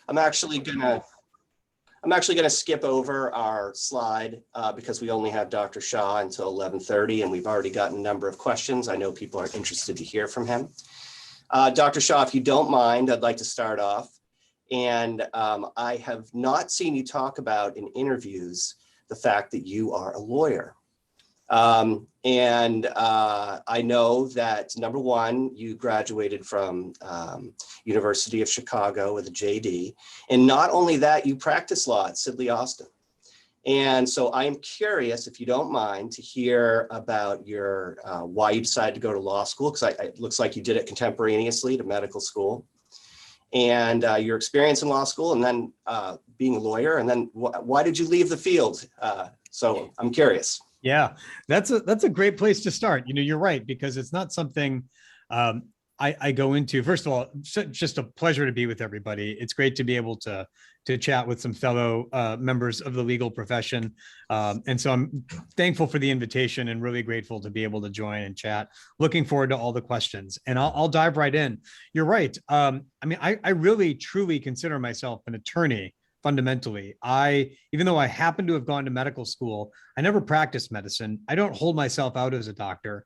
I'm actually gonna skip over our slide because we only have Dr. Shah until 11:30, and we've already gotten a number of questions. I know people are interested to hear from him. Dr. Shah, if you don't mind, I'd like to start off. And I have not seen you talk about in interviews the fact that you are a lawyer. I know that, number one, you graduated from University of Chicago with a JD. And not only that, you practice law at Sidley Austin. And so I am curious, if you don't mind, to hear about your why you decided to go to law school, because it looks like you did it contemporaneously to medical school, and your experience in law school, and then being a lawyer, and then why did you leave the field? So I'm curious. Yeah, that's a great place to start. You know, you're right, because it's not something I go into. First of all, just a pleasure to be with everybody. It's great to be able to chat with some fellow members of the legal profession. And so I'm thankful for the invitation and really grateful to be able to join and chat. Looking forward to all the questions, and I'll dive right in. You're right. I mean, I really, truly consider myself an attorney. Fundamentally, even though I happen to have gone to medical school, I never practiced medicine. I don't hold myself out as a doctor.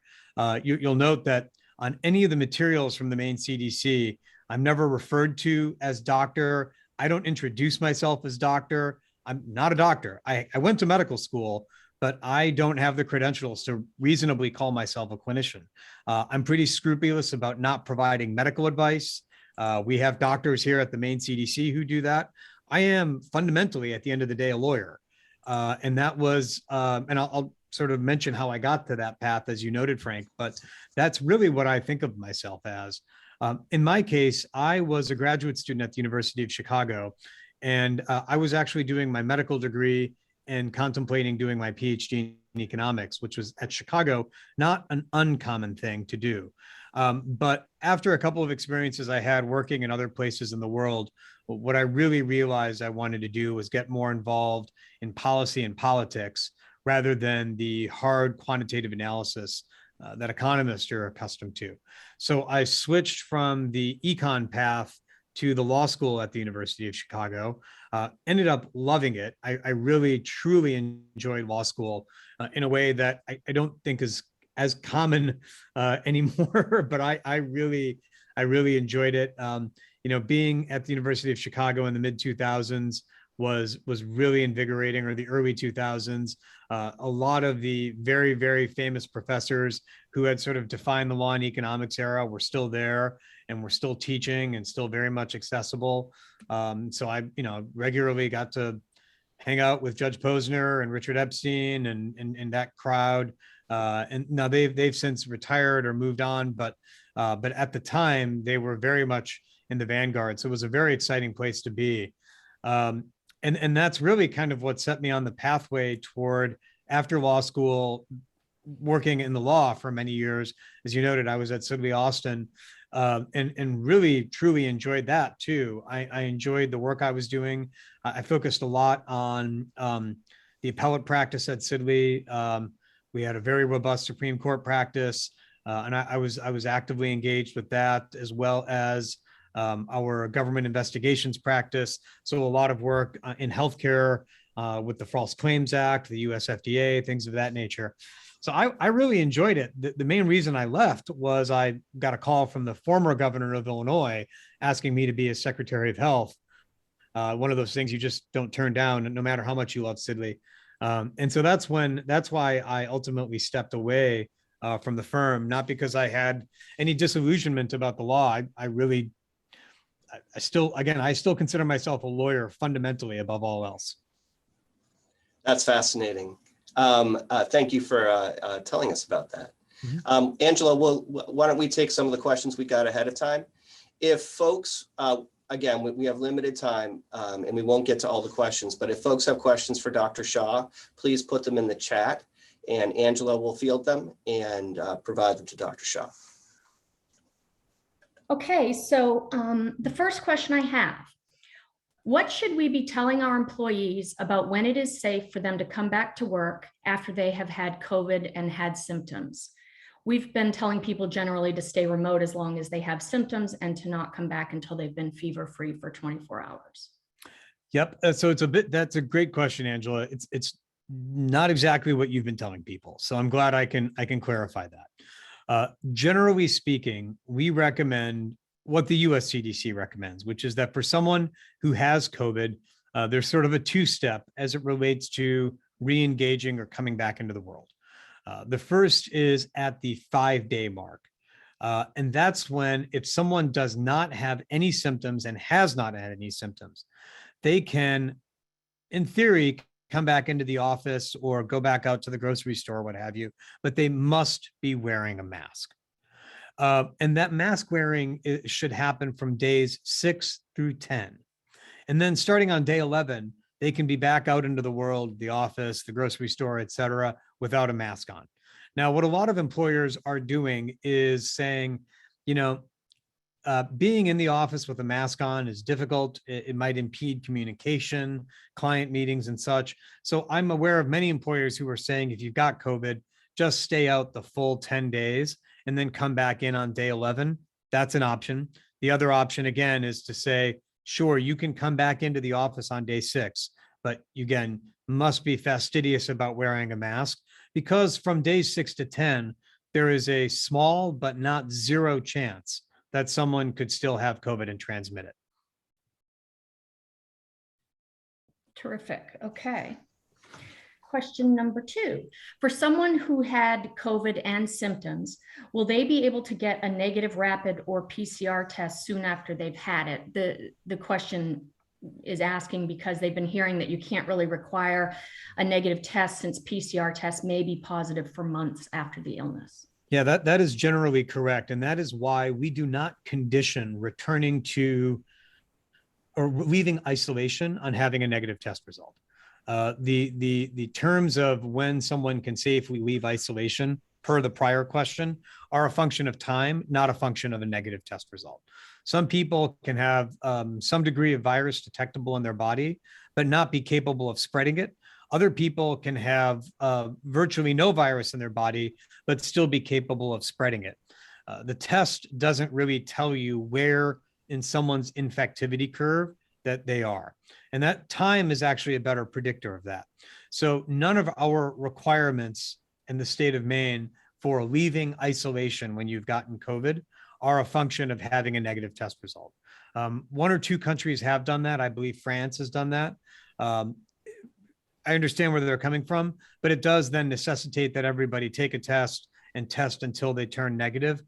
You'll note that on any of the materials from the Maine CDC, I'm never referred to as doctor. I don't introduce myself as doctor. I'm not a doctor. I went to medical school, but I don't have the credentials to reasonably call myself a clinician. I'm pretty scrupulous about not providing medical advice. We have doctors here at the Maine CDC who do that. I am fundamentally, at the end of the day, a lawyer. And that was, and I'll sort of mention how I got to that path, as you noted, Frank, but that's really what I think of myself as. In my case, I was a graduate student at the University of Chicago, and I was actually doing my medical degree and contemplating doing my PhD in economics, which was at Chicago, not an uncommon thing to do. But after a couple of experiences I had working in other places in the world, what I really realized I wanted to do was get more involved in policy and politics rather than the hard quantitative analysis that economists are accustomed to. So I switched from the econ path to the law school at the University of Chicago, ended up loving it. I really, truly enjoyed law school in a way that I don't think is as common anymore, but I really enjoyed it. You know, being at the University of Chicago in the mid 2000s was really invigorating, or the early 2000s. A lot of the very, very famous professors who had sort of defined the law and economics era were still there, and were still teaching and still very much accessible. So I, regularly got to hang out with Judge Posner and Richard Epstein and that crowd. And now they've since retired or moved on, but at the time they were very much in the vanguard. So it was a very exciting place to be. And that's really kind of what set me on the pathway toward, after law school, working in the law for many years. As you noted, I was at Sidley Austin, and really, truly enjoyed that too. I enjoyed the work I was doing. I focused a lot on the appellate practice at Sidley. We had a very robust Supreme Court practice, and I was actively engaged with that, as well as our government investigations practice. So a lot of work in healthcare with the False Claims Act, the US FDA, things of that nature. So I really enjoyed it. The main reason I left was I got a call from the former governor of Illinois asking me to be his Secretary of Health. One of those things you just don't turn down, no matter how much you love Sidley. And so that's why I ultimately stepped away from the firm, not because I had any disillusionment about the law. I still consider myself a lawyer fundamentally above all else. That's fascinating. Thank you for telling us about that. Mm-hmm. Angela, why don't we take some of the questions we got ahead of time? If folks, again, we have limited time and we won't get to all the questions, but if folks have questions for Dr. Shah, please put them in the chat and Angela will field them and provide them to Dr. Shah. Okay, so the first question I have, what should we be telling our employees about when it is safe for them to come back to work after they have had COVID and had symptoms? we've been telling people generally to stay remote as long as they have symptoms and to not come back until they've been fever-free for 24 hours. Yep. So that's a great question, Angela. It's not exactly what you've been telling people. So I'm glad I can clarify that. Generally speaking, we recommend what the US CDC recommends, which is that for someone who has COVID, there's sort of a two-step as it relates to re-engaging or coming back into the world. The first is at the 5-day mark. And that's when, if someone does not have any symptoms and has not had any symptoms, they can, in theory, come back into the office or go back out to the grocery store, what have you, but they must be wearing a mask. And that mask wearing should happen from days 6 through 10. And then starting on day 11, they can be back out into the world, the office, the grocery store, et cetera, without a mask on. Now, what a lot of employers are doing is saying, being in the office with a mask on is difficult. It might impede communication, client meetings and such. So I'm aware of many employers who are saying, if you've got COVID, just stay out the full 10 days and then come back in on day 11. That's an option. The other option, again, is to say, sure, you can come back into the office on day 6, but again, must be fastidious about wearing a mask, because from days 6 to 10, there is a small but not zero chance that someone could still have COVID and transmit it. Terrific. Okay. Question number 2. For someone who had COVID and symptoms, will they be able to get a negative rapid or PCR test soon after they've had it? The question is asking because they've been hearing that you can't really require a negative test since PCR tests may be positive for months after the illness. Yeah, that is generally correct. And that is why we do not condition returning to or leaving isolation on having a negative test result. The terms of when someone can safely leave isolation, per the prior question, are a function of time, not a function of a negative test result. Some people can have some degree of virus detectable in their body, but not be capable of spreading it. Other people can have virtually no virus in their body, but still be capable of spreading it. The test doesn't really tell you where in someone's infectivity curve that they are. And that time is actually a better predictor of that. So none of our requirements in the state of Maine for leaving isolation when you've gotten COVID are a function of having a negative test result. 1 or 2 countries have done that. I believe France has done that. I understand where they're coming from, but it does then necessitate that everybody take a test and test until they turn negative.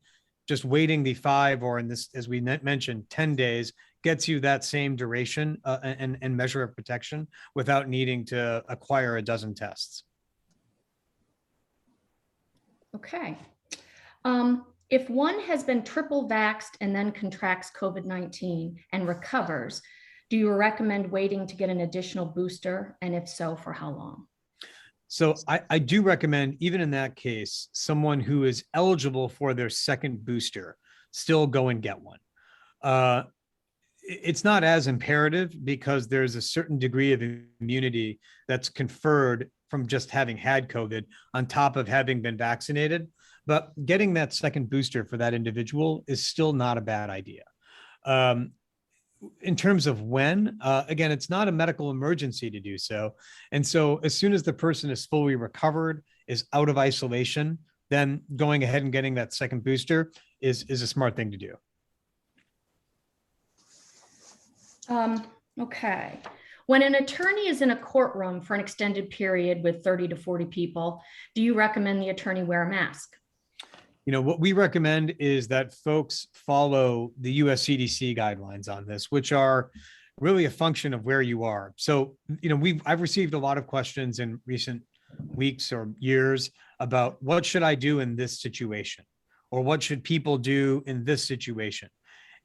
Just waiting the 5, or in this, as we mentioned, 10 days gets you that same duration and measure of protection without needing to acquire a dozen tests. Okay. If one has been triple vaxxed and then contracts COVID-19 and recovers, do you recommend waiting to get an additional booster? And if so, for how long? So I do recommend, even in that case, someone who is eligible for their second booster still go and get one. It's not as imperative because there's a certain degree of immunity that's conferred from just having had COVID on top of having been vaccinated. But getting that second booster for that individual is still not a bad idea. In terms of when, again, it's not a medical emergency to do so. And so as soon as the person is fully recovered, is out of isolation, then going ahead and getting that second booster is a smart thing to do. Okay. When an attorney is in a courtroom for an extended period with 30 to 40 people, do you recommend the attorney wear a mask? What we recommend is that folks follow the US CDC guidelines on this, which are really a function of where you are. So, I've received a lot of questions in recent weeks or years about what should I do in this situation, or what should people do in this situation?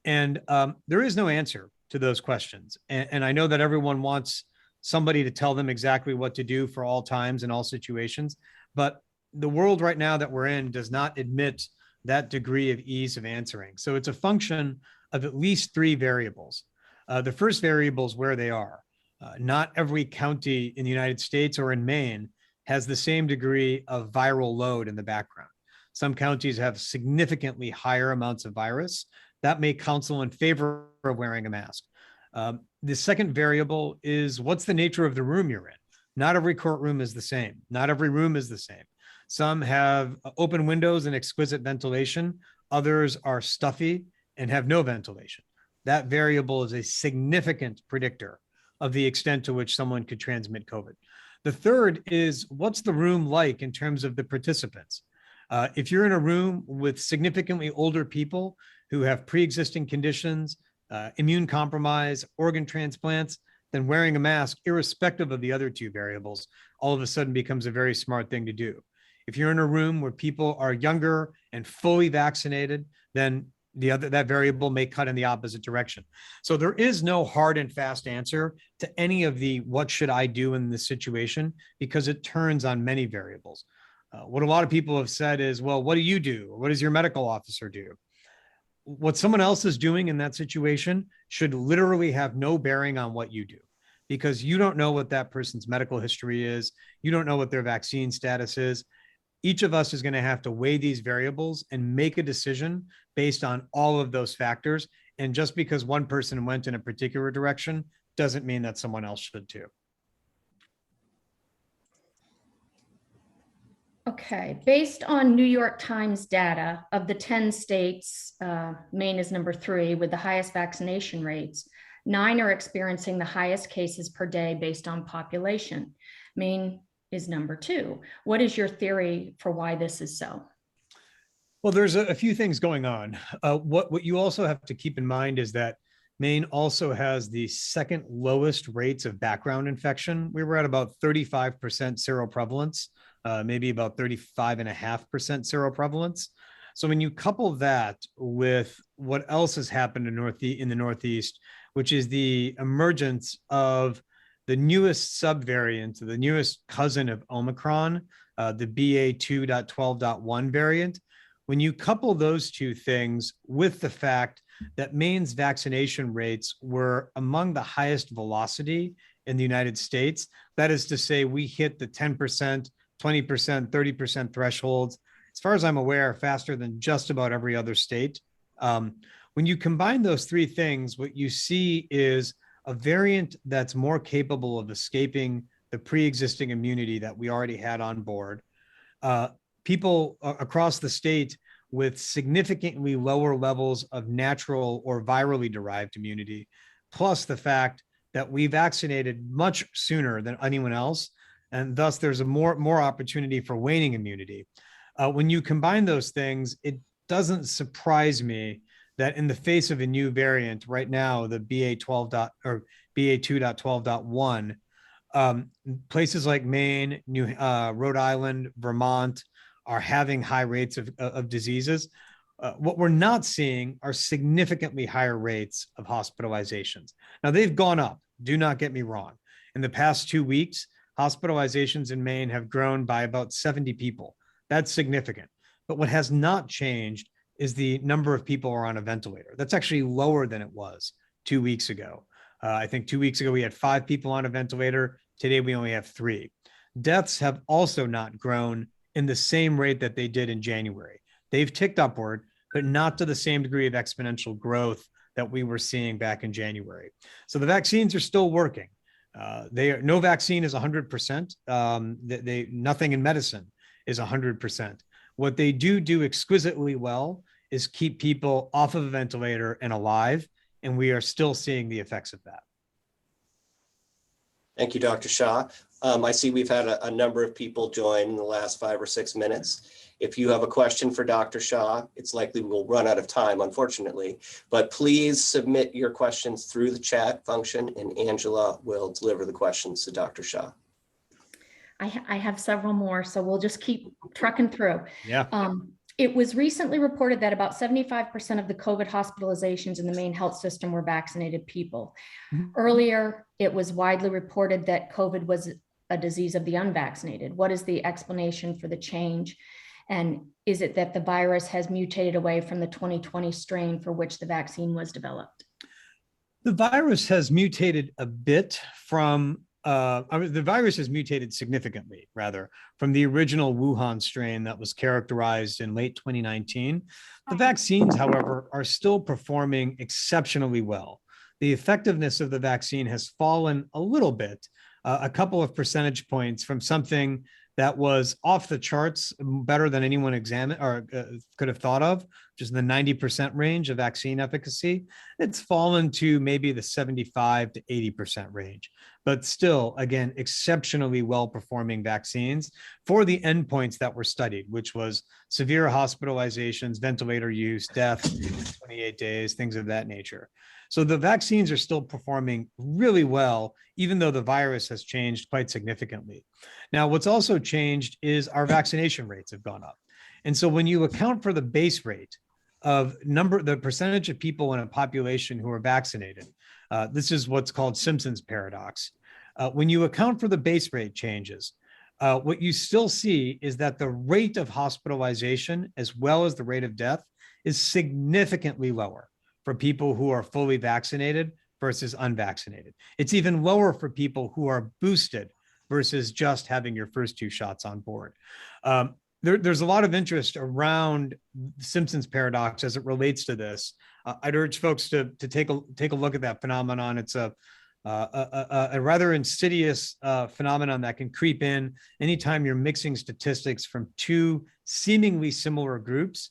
And there is no answer to those questions. And I know that everyone wants somebody to tell them exactly what to do for all times and all situations, but the world right now that we're in does not admit that degree of ease of answering. So it's a function of at least 3 variables. The first variable is where they are. Not every county in the United States or in Maine has the same degree of viral load in the background. Some counties have significantly higher amounts of virus. That may counsel in favor of wearing a mask. The second variable is what's the nature of the room you're in. Not every courtroom is the same. Not every room is the same. Some have open windows and exquisite ventilation. Others are stuffy and have no ventilation. That variable is a significant predictor of the extent to which someone could transmit COVID. The third is what's the room like in terms of the participants? If you're in a room with significantly older people who have pre-existing conditions, immune compromise, organ transplants, then wearing a mask, irrespective of the other two variables, all of a sudden becomes a very smart thing to do. If you're in a room where people are younger and fully vaccinated, then that variable may cut in the opposite direction. So there is no hard and fast answer to any of the what should I do in this situation, because it turns on many variables. What a lot of people have said is, well, what do you do? Or what does your medical officer do? What someone else is doing in that situation should literally have no bearing on what you do, because you don't know what that person's medical history is. You don't know what their vaccine status is. Each of us is going to have to weigh these variables and make a decision based on all of those factors. And just because one person went in a particular direction doesn't mean that someone else should too. Okay, based on New York Times data, of the 10 states, Maine is number 3 with the highest vaccination rates. 9 are experiencing the highest cases per day based on population. Maine is number 2. What is your theory for why this is so? Well, there's a few things going on. What you also have to keep in mind is that Maine also has the second lowest rates of background infection. We were at about 35% seroprevalence, maybe about 35.5% seroprevalence. So when you couple that with what else has happened in the Northeast, which is the emergence of the newest subvariant, the newest cousin of Omicron, the BA.2.12.1 variant, when you couple those two things with the fact that Maine's vaccination rates were among the highest velocity in the United States, that is to say, we hit the 10%, 20%, 30% thresholds, as far as I'm aware, faster than just about every other state. When you combine those three things, what you see is a variant that's more capable of escaping the pre-existing immunity that we already had on board. People across the state with significantly lower levels of natural or virally derived immunity, plus the fact that we vaccinated much sooner than anyone else, and thus there's a more opportunity for waning immunity. When you combine those things, it doesn't surprise me that in the face of a new variant right now, the BA.2.12.1, places like Maine, Rhode Island, Vermont are having high rates of diseases. What we're not seeing are significantly higher rates of hospitalizations. Now, they've gone up, do not get me wrong. In the past 2 weeks, hospitalizations in Maine have grown by about 70 people. That's significant. But what has not changed is the number of people who are on a ventilator. That's actually lower than it was 2 weeks ago. I think 2 weeks ago, we had 5 people on a ventilator. Today, we only have 3. Deaths have also not grown in the same rate that they did in January. They've ticked upward, but not to the same degree of exponential growth that we were seeing back in January. So the vaccines are still working. No vaccine is 100%. Nothing in medicine is 100%. What they do exquisitely well is keep people off of a ventilator and alive, and we are still seeing the effects of that. Thank you, Dr. Shah. I see we've had a number of people join in the last 5 or 6 minutes. If you have a question for Dr. Shah, it's likely we'll run out of time, unfortunately, but please submit your questions through the chat function and Angela will deliver the questions to Dr. Shah. I have several more, so we'll just keep trucking through. Yeah. It was recently reported that about 75% of the COVID hospitalizations in the Maine health system were vaccinated people. Mm-hmm. Earlier, it was widely reported that COVID was a disease of the unvaccinated. What is the explanation for the change? And is it that the virus has mutated away from the 2020 strain for which the vaccine was developed? The virus has mutated a bit from the virus has mutated significantly, rather, from the original Wuhan strain that was characterized in late 2019. The vaccines, however, are still performing exceptionally well. The effectiveness of the vaccine has fallen a little bit, a couple of percentage points from something that was off the charts, better than anyone examined or could have thought of, just in the 90% range of vaccine efficacy. It's fallen to maybe the 75 to 80% range, but still, again, exceptionally well-performing vaccines for the endpoints that were studied, which was severe hospitalizations, ventilator use, death, 28 days, things of that nature. So the vaccines are still performing really well, even though the virus has changed quite significantly. Now, what's also changed is our vaccination rates have gone up. And so when you account for the base rate of the percentage of people in a population who are vaccinated, this is what's called Simpson's paradox. When you account for the base rate changes, what you still see is that the rate of hospitalization, as well as the rate of death, is significantly lower for people who are fully vaccinated versus unvaccinated. It's even lower for people who are boosted versus just having your first 2 shots on board. There's a lot of interest around Simpson's paradox as it relates to this. I'd urge folks to take a look at that phenomenon. It's a rather insidious phenomenon that can creep in anytime you're mixing statistics from 2 seemingly similar groups.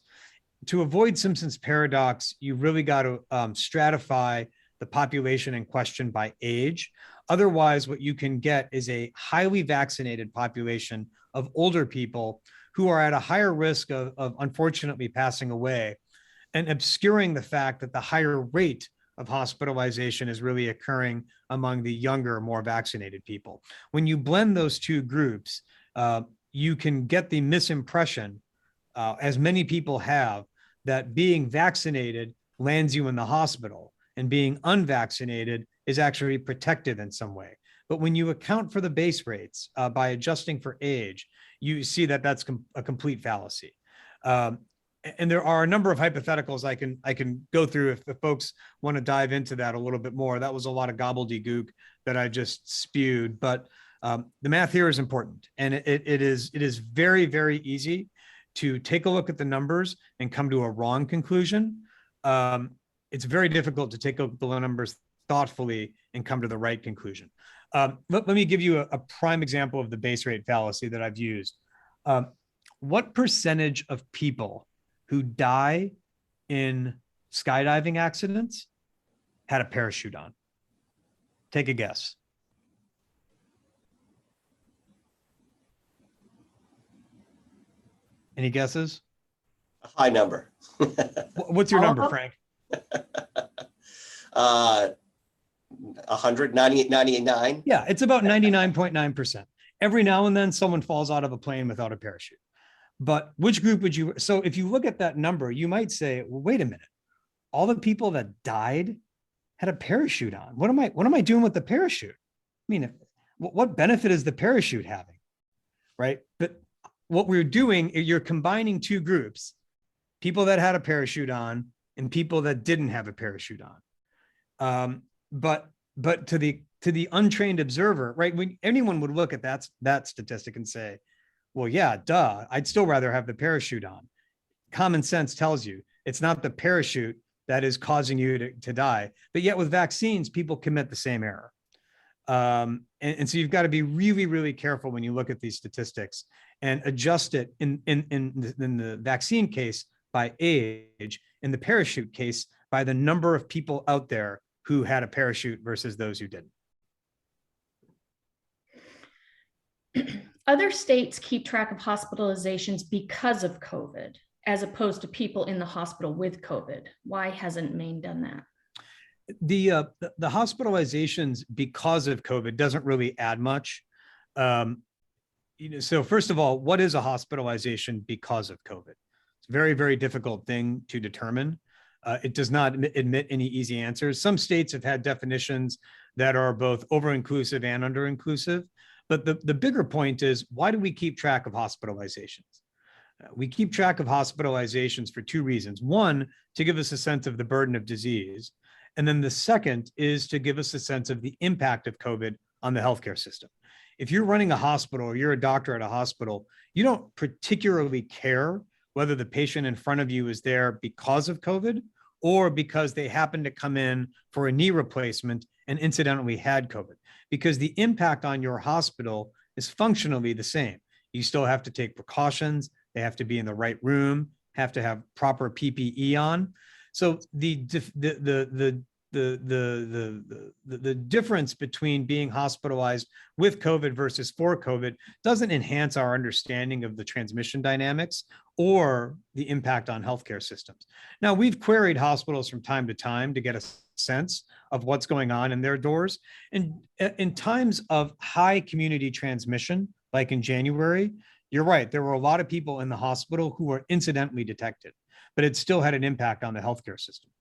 To avoid Simpson's paradox, you really got to stratify the population in question by age. Otherwise, what you can get is a highly vaccinated population of older people who are at a higher risk of unfortunately passing away, and obscuring the fact that the higher rate of hospitalization is really occurring among the younger, more vaccinated people. When you blend those 2 groups, you can get the misimpression, as many people have, that being vaccinated lands you in the hospital and being unvaccinated is actually protective in some way. But when you account for the base rates by adjusting for age, you see that that's a complete fallacy. And there are a number of hypotheticals I can go through if the folks want to dive into that a little bit more. That was a lot of gobbledygook that I just spewed, but the math here is important, and it is very, very easy to take a look at the numbers and come to a wrong conclusion. It's very difficult to take a look at the numbers thoughtfully and come to the right conclusion. Let me give you a prime example of the base rate fallacy that I've used. What percentage of people who die in skydiving accidents had a parachute on? Take a guess. Any guesses? A high number. What's your number, Frank? 199. Yeah, it's about 99.9%. Every now and then someone falls out of a plane without a parachute. But which group would you, so if you look at that number, you might say, well, wait a minute. All the people that died had a parachute on. What am I doing with the parachute? I mean, what benefit is the parachute having? Right? But what we're doing, you're combining 2 groups, people that had a parachute on and people that didn't have a parachute on. But to the untrained observer, right? When anyone would look at that statistic and say, well, yeah, duh, I'd still rather have the parachute on. Common sense tells you it's not the parachute that is causing you to die. But yet with vaccines, people commit the same error. And so you've got to be really, really careful when you look at these statistics and adjust it in the vaccine case by age, in the parachute case by the number of people out there who had a parachute versus those who didn't. Other states keep track of hospitalizations because of COVID, as opposed to people in the hospital with COVID. Why hasn't Maine done that? The hospitalizations because of COVID doesn't really add much. So first of all, what is a hospitalization because of COVID? It's a very, very difficult thing to determine. It does not admit any easy answers. Some states have had definitions that are both over-inclusive and under-inclusive. But the bigger point is, why do we keep track of hospitalizations? We keep track of hospitalizations for 2 reasons. One, to give us a sense of the burden of disease. And then the second is to give us a sense of the impact of COVID on the healthcare system. If you're running a hospital or you're a doctor at a hospital, you don't particularly care whether the patient in front of you is there because of COVID or because they happen to come in for a knee replacement and incidentally had COVID, because the impact on your hospital is functionally the same. You still have to take precautions. They have to be in the right room, have to have proper PPE on. So the difference between being hospitalized with COVID versus for COVID doesn't enhance our understanding of the transmission dynamics or the impact on healthcare systems. Now, we've queried hospitals from time to time to get a sense of what's going on in their doors. And in times of high community transmission, like in January, you're right, there were a lot of people in the hospital who were incidentally detected, but it still had an impact on the healthcare system.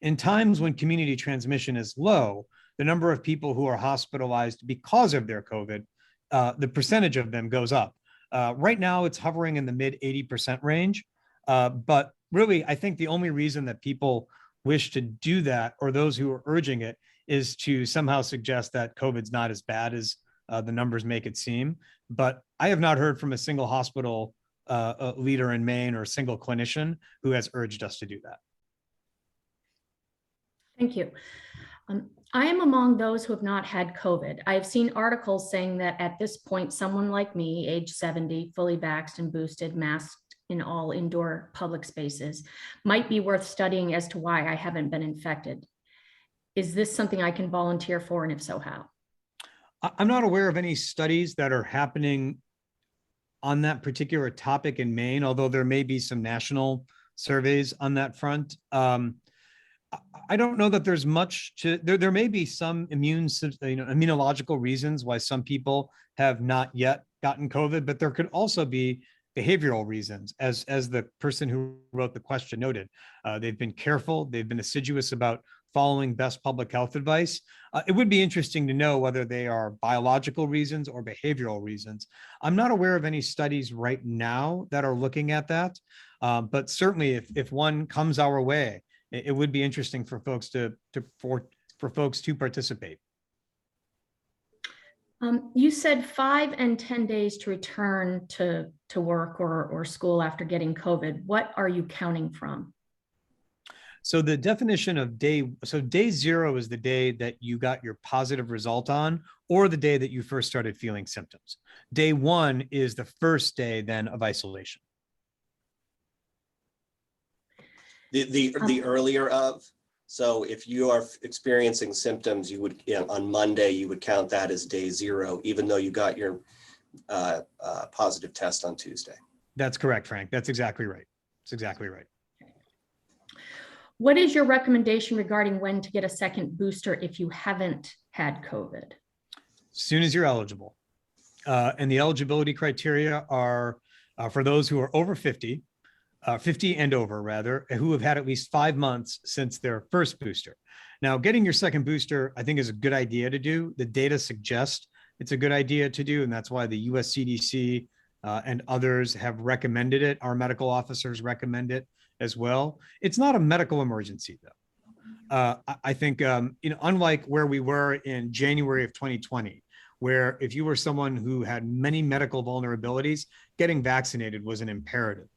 In times when community transmission is low, the number of people who are hospitalized because of their COVID, the percentage of them goes up. Right now, it's hovering in the mid 80% range. But really, I think the only reason that people wish to do that, or those who are urging it, is to somehow suggest that COVID's not as bad as the numbers make it seem. But I have not heard from a single hospital leader in Maine or a single clinician who has urged us to do that. Thank you. I am among those who have not had COVID. I've seen articles saying that at this point, someone like me, age 70, fully vaxxed and boosted, masked in all indoor public spaces, might be worth studying as to why I haven't been infected. Is this something I can volunteer for, and if so, how? I'm not aware of any studies that are happening on that particular topic in Maine, although there may be some national surveys on that front. I don't know that there's much to there may be some immunological reasons why some people have not yet gotten COVID, but there could also be behavioral reasons, as the person who wrote the question noted. They've been careful, they've been assiduous about following best public health advice. It would be interesting to know whether they are biological reasons or behavioral reasons. I'm not aware of any studies right now that are looking at that, but certainly if one comes our way, it would be interesting for folks for folks to participate. You said 5 and 10 days to return to work or school after getting COVID. What are you counting from? So the definition of day 0 is the day that you got your positive result on, or the day that you first started feeling symptoms. Day 1 is the first day then of isolation. The earlier of, so if you are experiencing symptoms, you would, on Monday, you would count that as day 0, even though you got your positive test on Tuesday. That's correct, Frank. That's exactly right. That's exactly right. What is your recommendation regarding when to get a second booster if you haven't had COVID? As soon as you're eligible. And the eligibility criteria are for those who are over 50 and over rather, who have had at least 5 months since their first booster. Now, getting your second booster, I think, is a good idea to do. The data suggest it's a good idea to do, and that's why the US CDC and others have recommended it. Our medical officers recommend it as well. It's not a medical emergency, though. I think, unlike where we were in January of 2020, where if you were someone who had many medical vulnerabilities, getting vaccinated was an imperative.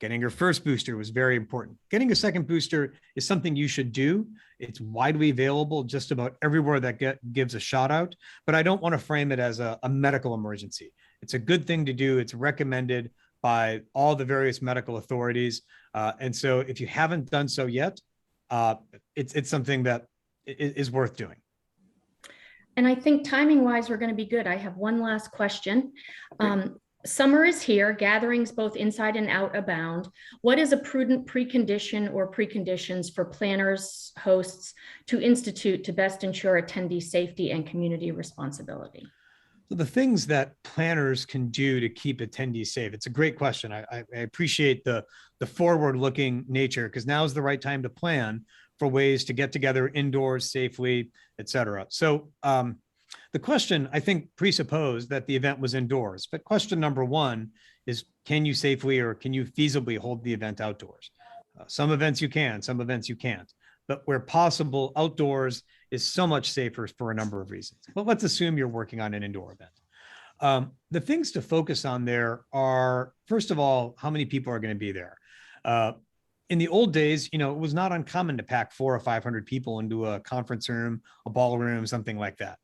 Getting your first booster was very important. Getting a second booster is something you should do. It's widely available just about everywhere that gives a shot out, but I don't want to frame it as a medical emergency. It's a good thing to do. It's recommended by all the various medical authorities. And so if you haven't done so yet, it's something that is worth doing. And I think timing wise, we're going to be good. I have one last question. Summer is here, gatherings both inside and out abound. What is a prudent precondition or preconditions for planners, hosts to institute to best ensure attendee safety and community responsibility? So the things that planners can do to keep attendees safe, it's a great question. I appreciate the forward-looking nature, because now is the right time to plan for ways to get together indoors safely, et cetera. So the question, I think, presupposed that the event was indoors. But question number 1 is, can you safely or can you feasibly hold the event outdoors? Some events you can, some events you can't. But where possible, outdoors is so much safer for a number of reasons. But let's assume you're working on an indoor event. The things to focus on there are, first of all, how many people are going to be there. In the old days, it was not uncommon to pack 400 or 500 people into a conference room, a ballroom, something like that.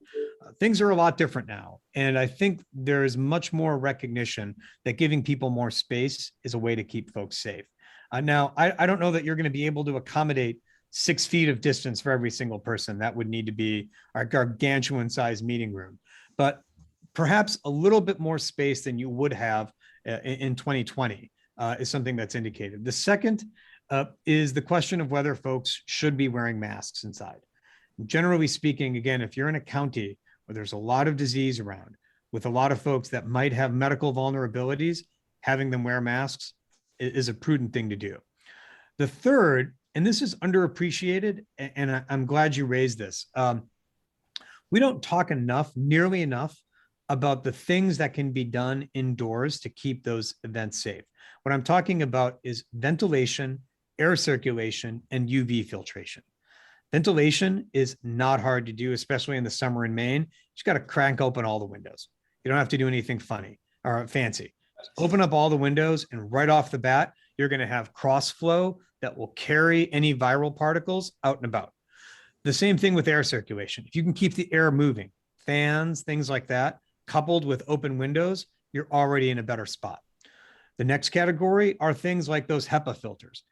Things are a lot different now. And I think there is much more recognition that giving people more space is a way to keep folks safe. Now, I don't know that you're going to be able to accommodate 6 feet of distance for every single person. That would need to be our gargantuan sized meeting room, but perhaps a little bit more space than you would have in 2020 is something that's indicated. The second is the question of whether folks should be wearing masks inside. Generally speaking, again, if you're in a county where there's a lot of disease around with a lot of folks that might have medical vulnerabilities, having them wear masks is a prudent thing to do. The third, and this is underappreciated, and I'm glad you raised this. We don't talk nearly enough about the things that can be done indoors to keep those events safe. What I'm talking about is ventilation, air circulation, and UV filtration. Ventilation is not hard to do, especially in the summer in Maine. You just got to crank open all the windows. You don't have to do anything funny or fancy. Open up all the windows, and right off the bat, you're going to have cross flow that will carry any viral particles out and about. The same thing with air circulation. If you can keep the air moving, fans, things like that, coupled with open windows, you're already in a better spot. The next category are things like those HEPA filters.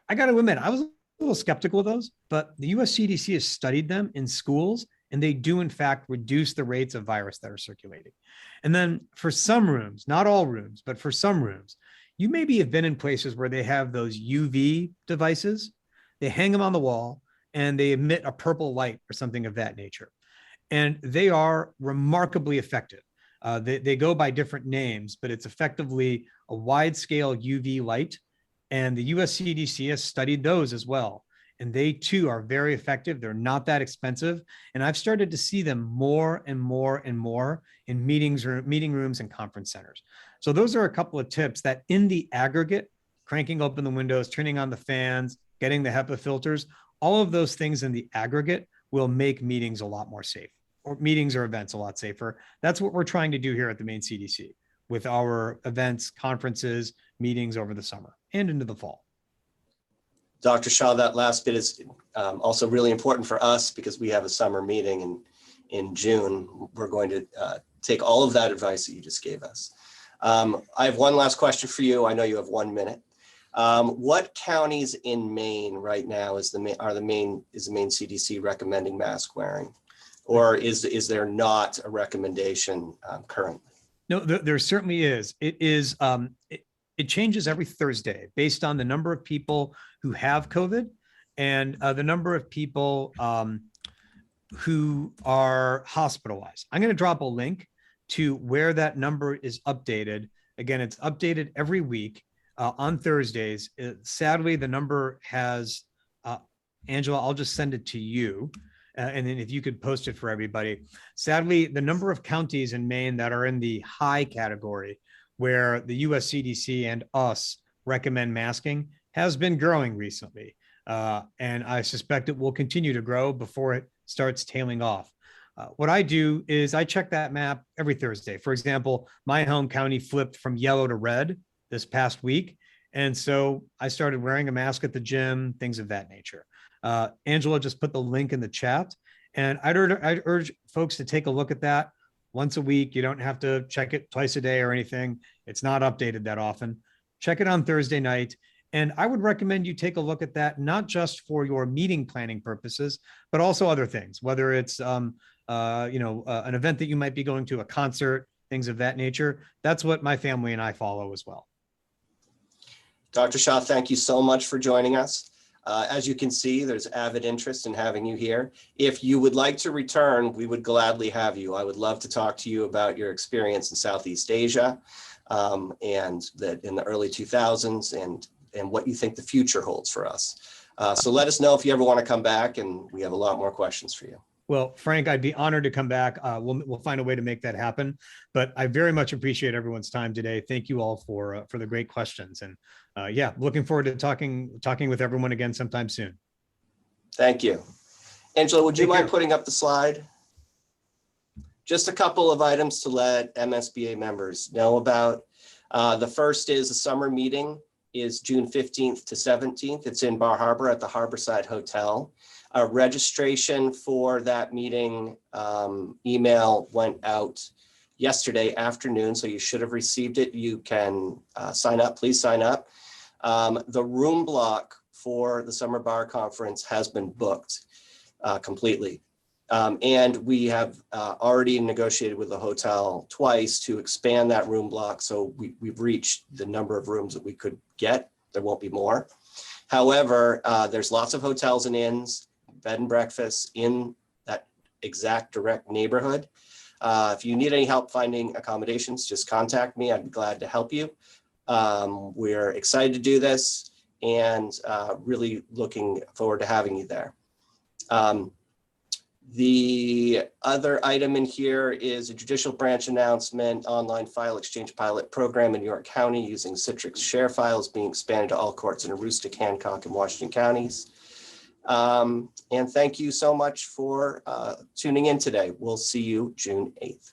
I got to admit, I was a little skeptical of those, but the US CDC has studied them in schools, and they do in fact reduce the rates of virus that are circulating. And then for some rooms, not all rooms, but for some rooms, you maybe have been in places where they have those UV devices. They hang them on the wall and they emit a purple light or something of that nature. And they are remarkably effective. They go by different names, but it's effectively a wide scale UV light. And the US CDC has studied those as well. And they too are very effective. They're not that expensive. And I've started to see them more and more and more in meeting rooms and conference centers. So those are a couple of tips that in the aggregate, cranking open the windows, turning on the fans, getting the HEPA filters, all of those things in the aggregate will make meetings a lot more safe, or meetings or events a lot safer. That's what we're trying to do here at the Maine CDC with our events, conferences, meetings over the summer and into the fall. Dr. Shah, that last bit is also really important for us because we have a summer meeting in June. We're going to take all of that advice that you just gave us. I have one last question for you. I know you have 1 minute. What counties in Maine right now is the Maine CDC recommending mask wearing, or is there not a recommendation currently? No, there certainly is. It changes every Thursday based on the number of people who have COVID and the number of people who are hospitalized. I'm going to drop a link to where that number is updated. Again, it's updated every week on Thursdays. Sadly, the number has, Angela, I'll just send it to you. And then if you could post it for everybody. Sadly, the number of counties in Maine that are in the high category where the US CDC and us recommend masking has been growing recently. And I suspect it will continue to grow before it starts tailing off. What I do is I check that map every Thursday. For example, my home county flipped from yellow to red this past week. And so I started wearing a mask at the gym, things of that nature. Angela just put the link in the chat, and I'd urge folks to take a look at that once a week. You don't have to check it twice a day or anything. It's not updated that often. Check it on Thursday night. And I would recommend you take a look at that, not just for your meeting planning purposes, but also other things, whether it's an event that you might be going to, a concert, things of that nature. That's what my family and I follow as well. Dr. Shah, thank you so much for joining us. As you can see, there's avid interest in having you here. If you would like to return, we would gladly have you. I would love to talk to you about your experience in Southeast Asia and that in the early 2000s and what you think the future holds for us. So let us know if you ever want to come back, and we have a lot more questions for you. Well, Frank, I'd be honored to come back. We'll find a way to make that happen. But I very much appreciate everyone's time today. Thank you all for the great questions. And yeah, looking forward to talking with everyone again sometime soon. Thank you. Angela, would you Take mind care. putting up the slide? Just a couple of items to let MSBA members know about. The first is a summer meeting is June 15th to 17th. It's in Bar Harbor at the Harborside Hotel. Registration for that meeting email went out yesterday afternoon, so you should have received it. You can sign up, please sign up. The room block for the Summer Bar Conference has been booked completely. And we have already negotiated with the hotel twice to expand that room block. So we've reached the number of rooms that we could get. There won't be more. However, there's lots of hotels and inns, bed and breakfasts in that exact direct neighborhood. If you need any help finding accommodations, just contact me. I'd be glad to help you. We're excited to do this and really looking forward to having you there. The other item in here is a judicial branch announcement, online file exchange pilot program in York County using Citrix share files being expanded to all courts in Aroostook, Hancock, and Washington counties. And thank you so much for tuning in today. We'll see you June 8th.